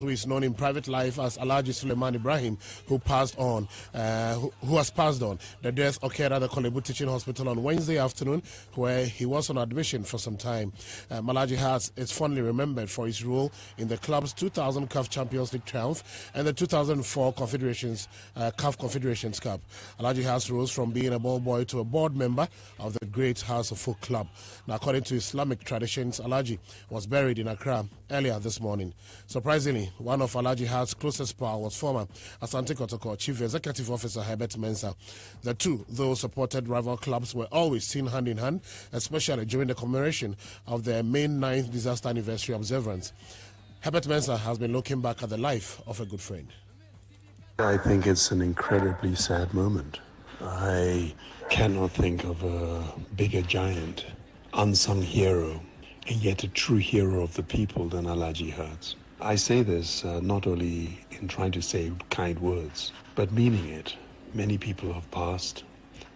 who is known in private life as Alhaji Suleiman Ibrahim, who passed on, who has passed on. The death occurred at the Kolebu Teaching Hospital on Wednesday afternoon, where he was on admission for some time. Alhaji Hearts is fondly remembered for his role in the club's 2000 CAF Champions League triumph and the 2004 CAF Confederations Cup. Alhaji Hearts rose from being a ball boy to a board member of the Great House of Folk Club. Now, according to Islamic traditions, Alhaji was buried in Accra earlier this morning. Surprisingly, one of Alhaji Heart's closest pals was former Asante Kotoko Chief Executive Officer Herbert Mensah. The two, though supported rival clubs, were always seen hand in hand, especially during the commemoration of their May 9th disaster anniversary observance. Herbert Mensah has been looking back at the life of a good friend. I think it's an incredibly sad moment. I cannot think of a bigger giant, unsung hero, and yet a true hero of the people than Alhaji Hearts. I say this not only in trying to say kind words, but meaning it. Many people have passed,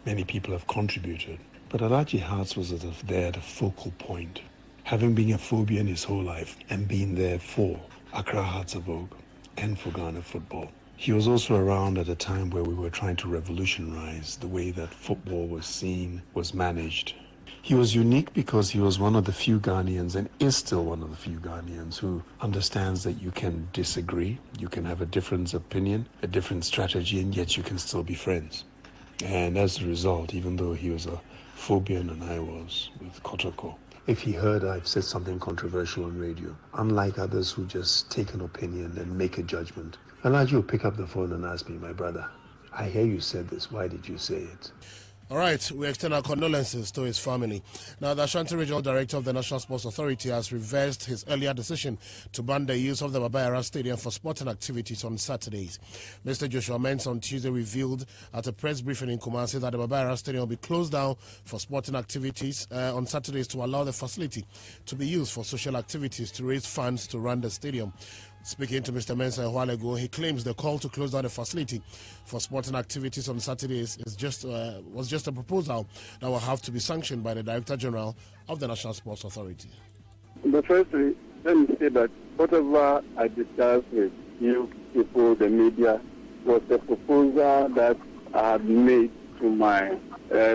many people have contributed, but Alhaji Hearts was there at a focal point, having been a Phobian his whole life and being there for Accra Hearts of Oak and for Ghana football. He was also around at a time where we were trying to revolutionize the way that football was seen, was managed. He was unique because he was one of the few Ghanaians, and is still one of the few Ghanaians, who understands that you can disagree, you can have a different opinion, a different strategy, and yet you can still be friends. And as a result, even though he was a Phobian and I was with Kotoko, if he heard I've said something controversial on radio, unlike others who just take an opinion and make a judgment, Alhaji will pick up the phone and ask me, my brother, I hear you said this, why did you say it? All right, we extend our condolences to his family. Now, the Ashanti Regional Director of the National Sports Authority has reversed his earlier decision to ban the use of the Baba Yara Stadium for sporting activities on Saturdays. Mr. Joshua Mensah on Tuesday revealed at a press briefing in Kumasi that the Baba Yara Stadium will be closed down for sporting activities on Saturdays to allow the facility to be used for social activities to raise funds to run the stadium. Speaking to Mr. Mensah a while ago, he claims the call to close down the facility for sporting activities on Saturdays was just a proposal that will have to be sanctioned by the Director General of the National Sports Authority. But firstly, let me say that whatever I discussed with you people, the media, was a proposal that I had made to my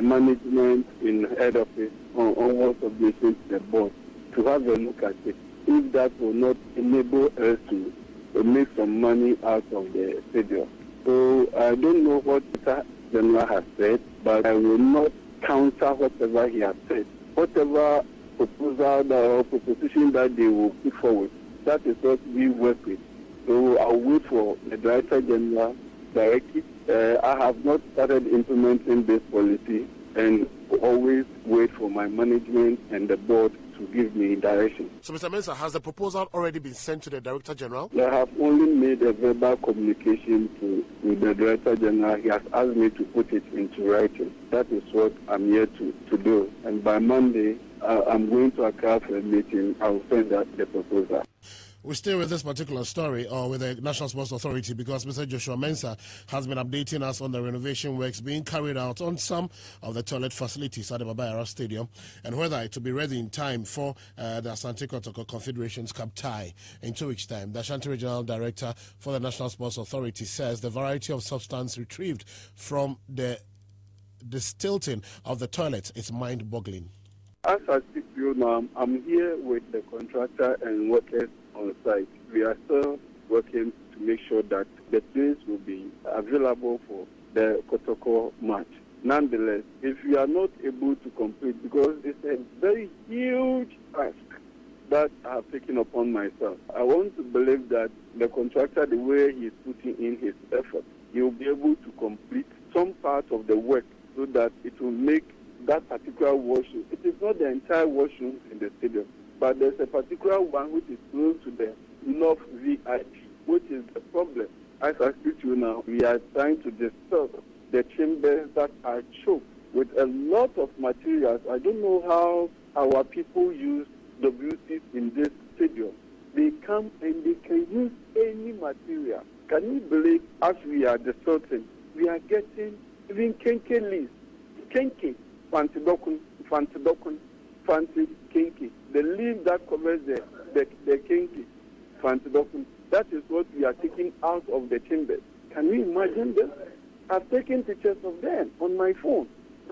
management in head office on what's obligation to the board to have a look at it. If that will not enable us to make some money out of the stadium. So I don't know what the General has said, but I will not counter whatever he has said. Whatever proposal or proposition that they will put forward, that is what we work with. So I'll wait for the Director General directly. I have not started implementing this policy and always wait for my management and the board to give me direction. So, Mr. Mensah, has the proposal already been sent to the Director General? I have only made a verbal communication to the Director General. He has asked me to put it into writing. That is what I'm here to do. And by Monday, I'm going to Accra for a meeting. I will send out the proposal. We stay with this particular story, or with the National Sports Authority, because Mr. Joshua Mensah has been updating us on the renovation works being carried out on some of the toilet facilities at the Baba Yara Stadium, and whether it will be ready in time for the Asante Kotoko Confederations Cup tie in 2 weeks' time. The Ashanti Regional Director for the National Sports Authority says the variety of substance retrieved from the stilting of the toilet is mind-boggling. As I speak to you now, I'm here with the contractor and workers on site. We are still working to make sure that the place will be available for the Kotoko match. Nonetheless, if we are not able to complete, because it's a very huge task that I have taken upon myself, I want to believe that the contractor, the way he is putting in his effort, he will be able to complete some part of the work so that it will make that particular washroom. It is not the entire washroom in the stadium, but there's a particular one which is close to the North VIP, which is the problem. As I speak to you now, we are trying to dispel the chambers that are choked with a lot of materials. I don't know how our people use WCs in this stadium. They come and they can use any material. Can you believe, as we are distorting, we are getting even kenke leaves, kenke, fantidokun, kenke, the leaf that covers the kenke, fantidokun. That is what we are taking out of the chambers. Can you imagine this? I've taken pictures of them on my phone.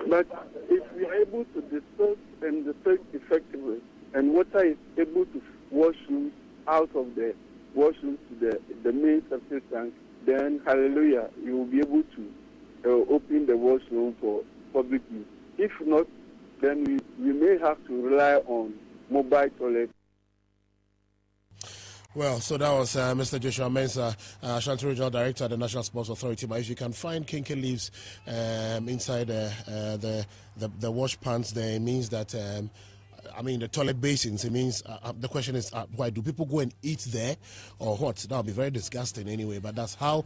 But if we are able to disperse and disperse effectively, and water is able to wash loose out of the washrooms to the main septic tank, then hallelujah, you will be able to open the washroom for public use. If not, then we may have to rely on mobile toilets. Well, so that was Mr. Joshua Mensah, Ashanti Regional Director at the National Sports Authority. But if you can find kinky leaves inside the wash pans there, it means that, the toilet basins, it means, the question is, why do people go and eat there or what? That would be very disgusting anyway, but that's how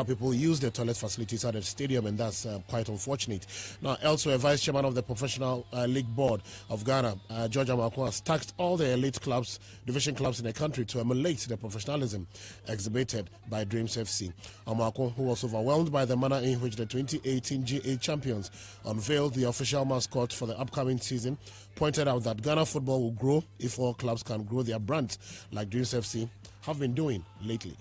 people use the toilet facilities at the stadium, and that's quite unfortunate. Now, elsewhere, Vice Chairman of the Professional League Board of Ghana, George Amakwa, has tasked all the elite clubs, division clubs in the country to emulate the professionalism exhibited by Dreams FC. Amakwa, who was overwhelmed by the manner in which the 2018 GA champions unveiled the official mascot for the upcoming season, pointed out that Ghana football will grow if all clubs can grow their brands like Dreams FC have been doing lately.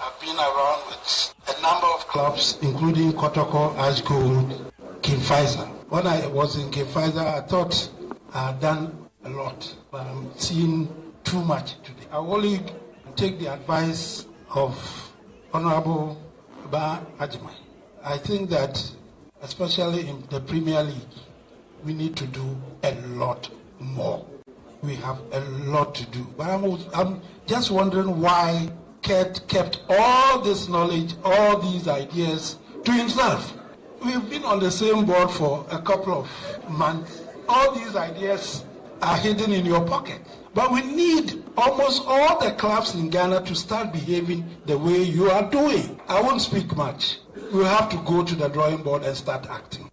I've been around with a number of clubs, including Kotoko, Ashgold, King Faisal. When I was in King Faisal, I thought I had done a lot, but I'm seeing too much today. I only take the advice of Honorable Ba Ajimai. I think that, especially in the Premier League, we need to do a lot more. We have a lot to do. But I'm just wondering why Kurt kept all this knowledge, all these ideas to himself. We've been on the same board for a couple of months. All these ideas are hidden in your pocket. But we need almost all the clubs in Ghana to start behaving the way you are doing. I won't speak much. We have to go to the drawing board and start acting.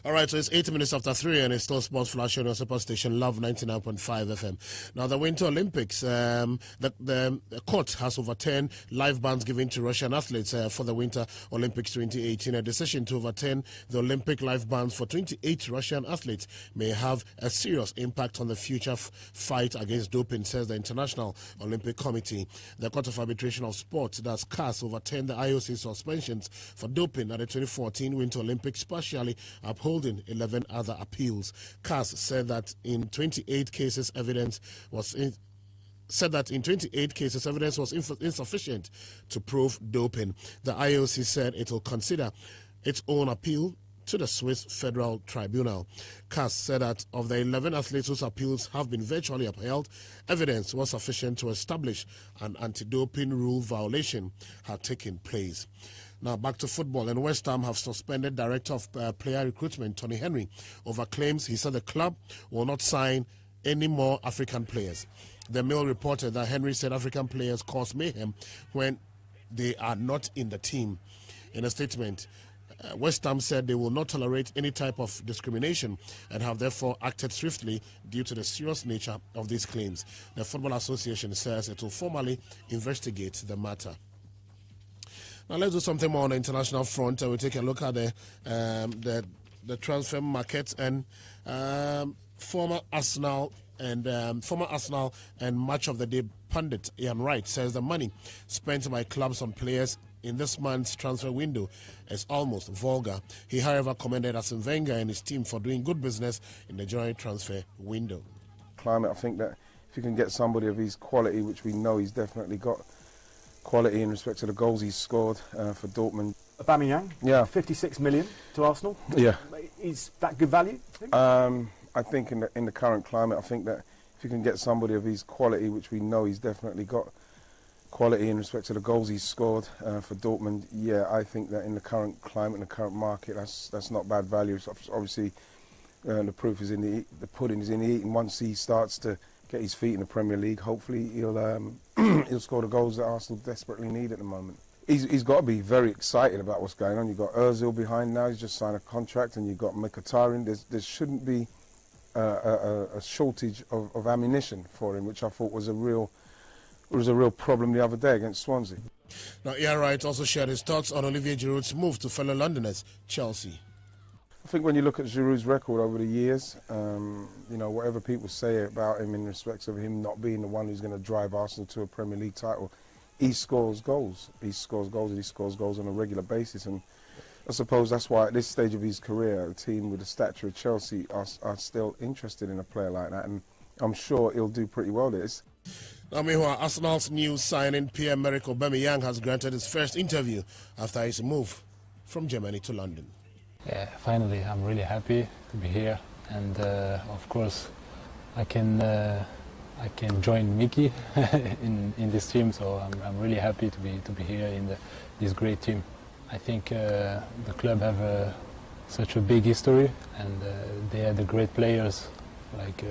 All right, so it's 8 minutes after 3 and it's still Sports Flash on your super station, Love 99.5 FM. Now, the Winter Olympics, the court has overturned live bans given to Russian athletes for the Winter Olympics 2018. A decision to overturn the Olympic live bans for 28 Russian athletes may have a serious impact on the future fight against doping, says the International Olympic Committee. The Court of Arbitration of Sport, that's CAS, overturned the IOC suspensions for doping at the 2014 Winter Olympics, partially upholding 11 other appeals. CAS said that in 28 cases evidence was insufficient to prove doping. The IOC said it will consider its own appeal to the Swiss Federal Tribunal. CAS said that of the 11 athletes whose appeals have been virtually upheld, evidence was sufficient to establish an anti-doping rule violation had taken place. Now back to football, and West Ham have suspended Director of Player Recruitment Tony Henry over claims he said the club will not sign any more African players. The Mail reported that Henry said African players cause mayhem when they are not in the team. In a statement, West Ham said they will not tolerate any type of discrimination and have therefore acted swiftly due to the serious nature of these claims. The Football Association says it will formally investigate the matter. Now let's do something more on the international front. We'll take a look at the transfer market, and former Arsenal and Match of the Day pundit Ian Wright says the money spent by clubs on players in this month's transfer window is almost vulgar. He, however, commended Arsene Wenger and his team for doing good business in the January transfer window. Climate, I think that if you can get somebody of his quality, which we know he's definitely got quality in respect to the goals he's scored for Dortmund. Aubameyang, yeah, 56 million to Arsenal. Yeah, is that good value? I think in the current climate, I think that if you can get somebody of his quality, which we know he's definitely got quality in respect to the goals he's scored for Dortmund, yeah, I think that in the current climate, in the current market, that's not bad value. So obviously, the proof is in the pudding is in the eating. Once he starts to get his feet in the Premier League, hopefully he'll score the goals that Arsenal desperately need at the moment. He's got to be very excited about what's going on. You've got Ozil behind now, he's just signed a contract, and you've got Mkhitaryan. There shouldn't be a shortage of ammunition for him, which I thought was a real problem the other day against Swansea. Now, Ian Wright also shared his thoughts on Olivier Giroud's move to fellow Londoners, Chelsea. I think when you look at Giroud's record over the years, you know, whatever people say about him in respect of him not being the one who's going to drive Arsenal to a Premier League title, he scores goals. He scores goals and he scores goals on a regular basis. And I suppose that's why at this stage of his career, a team with the stature of Chelsea are still interested in a player like that. And I'm sure he'll do pretty well this. Now, meanwhile, Arsenal's new signing, Pierre-Emerick Aubameyang, has granted his first interview after his move from Germany to London. Yeah, finally, I'm really happy to be here, and of course, I can join Mickey in this team. So I'm really happy to be here in this great team. I think the club have such a big history, and they had the great players like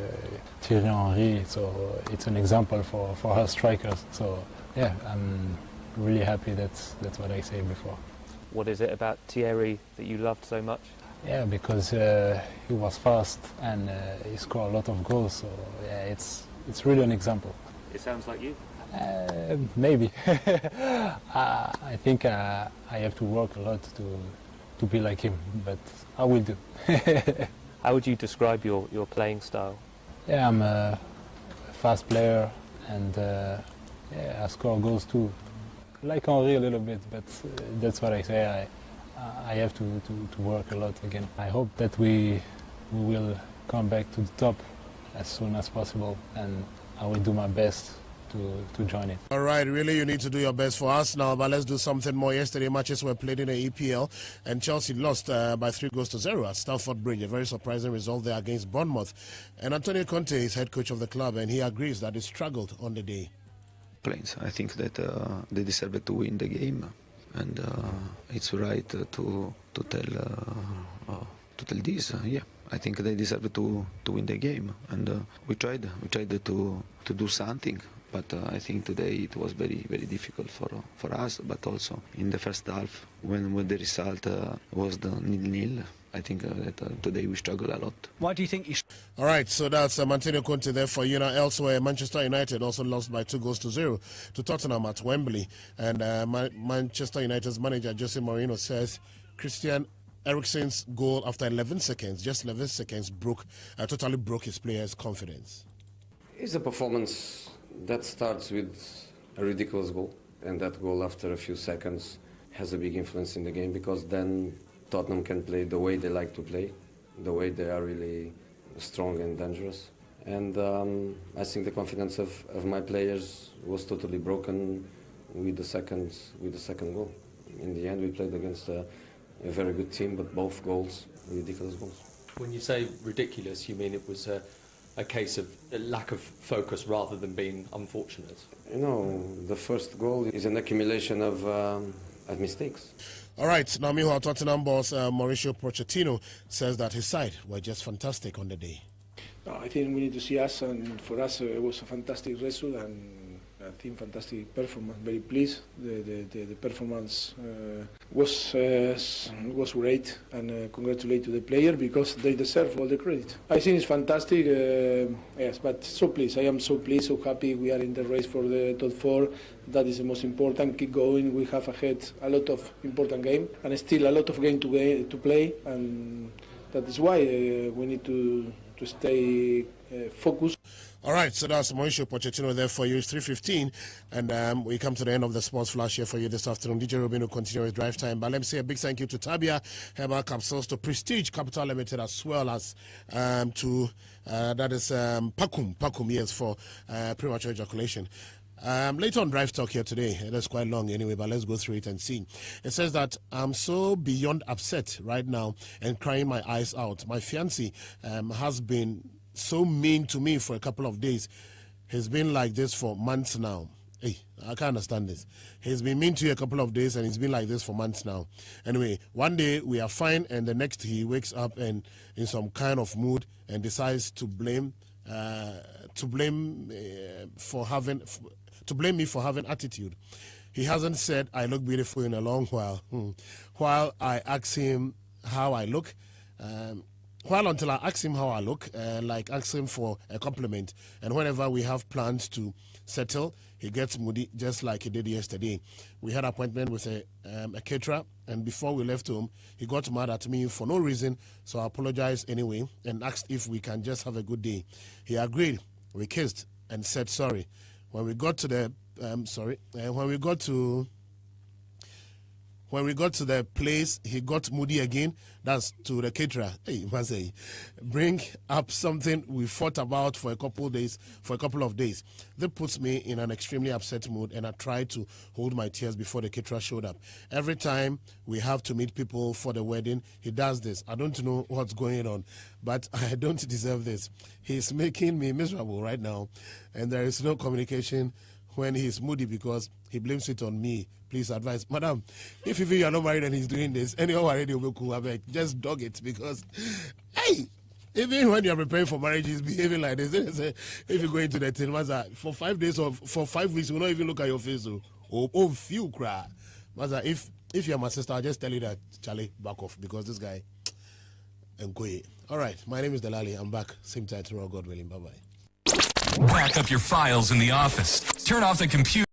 Thierry Henry. So it's an example for us strikers. So yeah, I'm really happy. That's what I said before. What is it about Thierry that you loved so much? Yeah, because he was fast and he scored a lot of goals. So yeah, it's really an example. It sounds like you. Maybe. I think I have to work a lot to be like him, but I will do. How would you describe your playing style? Yeah, I'm a fast player, and yeah, I score goals too. Like Henry a little bit, but that's what I say. I have to work a lot again. I hope that we will come back to the top as soon as possible, and I will do my best to join it. All right, really, you need to do your best for us now, but let's do something more. Yesterday, matches were played in the EPL, and Chelsea lost by 3-0 at Stamford Bridge. A very surprising result there against Bournemouth. And Antonio Conte is head coach of the club, and he agrees that they struggled on the day. I think that they deserve to win the game, and it's right to tell this. Yeah, I think they deserve to win the game, and we tried to do something. But I think today it was very, very difficult for us. But also in the first half, when the result was the 0-0, I think that today we struggle a lot. Why do you think you... All right, so that's Antonio Conte there for you. Now, elsewhere, Manchester United also lost by 2-0 to Tottenham at Wembley. And Manchester United's manager, Jose Mourinho, says Christian Eriksen's goal after 11 seconds, just 11 seconds, totally broke his players' confidence. It's a performance that starts with a ridiculous goal. And that goal after a few seconds has a big influence in the game, because then Tottenham can play the way they like to play, the way they are really strong and dangerous. And I think the confidence of my players was totally broken with the second goal. In the end, we played against a very good team, but both goals, ridiculous goals. When you say ridiculous, you mean it was a case of a lack of focus rather than being unfortunate? You know, the first goal is an accumulation of mistakes. All right, now meanwhile, Tottenham boss Mauricio Pochettino says that his side were just fantastic on the day. No, I think we need to see us, and for us it was a fantastic result, and I think fantastic performance. Very pleased. The performance was great, and congratulate to the player because they deserve all the credit. I think it's fantastic. Yes, but so pleased. I am so pleased, so happy. We are in the race for the top 4. That is the most important. Keep going. We have ahead a lot of important game, and still a lot of game to play, and that is why we need to stay focused. All right, so that's Mauricio Pochettino there for you. It's 3:15, and we come to the end of the sports flash here for you this afternoon. DJ Rubin will continue with drive time, but let me say a big thank you to Tabia Herbal Capsules, to Prestige Capital Limited, as well as to Pacum, yes, for premature ejaculation. Later on Drive Talk here today, that's quite long anyway, but let's go through it and see. It says that I'm so beyond upset right now and crying my eyes out. My fiancé has been so mean to me for a couple of days. He's been like this for months now. Hey, I can't understand this. He's been mean to you a couple of days, and he's been like this for months now. Anyway, one day we are fine, and the next he wakes up and in some kind of mood and decides to blame me for having attitude. He hasn't said I look beautiful in a long while. While I ask him how I look, while until I ask him how I look, like ask him for a compliment. And whenever we have plans to settle, he gets moody just like he did yesterday. We had an appointment with a caterer, and before we left home, he got mad at me for no reason, so I apologized anyway and asked if we can just have a good day. He agreed. We kissed and said sorry. When we got to the when we got to the place, he got moody again. That's to the caterer. Hey, Masay, bring up something we fought about for a couple of days. That puts me in an extremely upset mood, and I tried to hold my tears before the caterer showed up. Every time we have to meet people for the wedding, he does this. I don't know what's going on, but I don't deserve this. He's making me miserable right now, and there is no communication when he's moody because he blames it on me. Please advise. Madam, if you are not married and he's doing this, anyone already will be cool. Just dog it because, hey, even when you're preparing for marriage, he's behaving like this. If you go into the thing, for 5 days or for 5 weeks, we'll not even look at your face. Few cry. Maza, if you're my sister, I'll just tell you that, Charlie, back off because this guy, all right, my name is DELALI. I'm back. Same time tomorrow, God willing. Bye-bye. Back up your files in the office. Turn off the computer.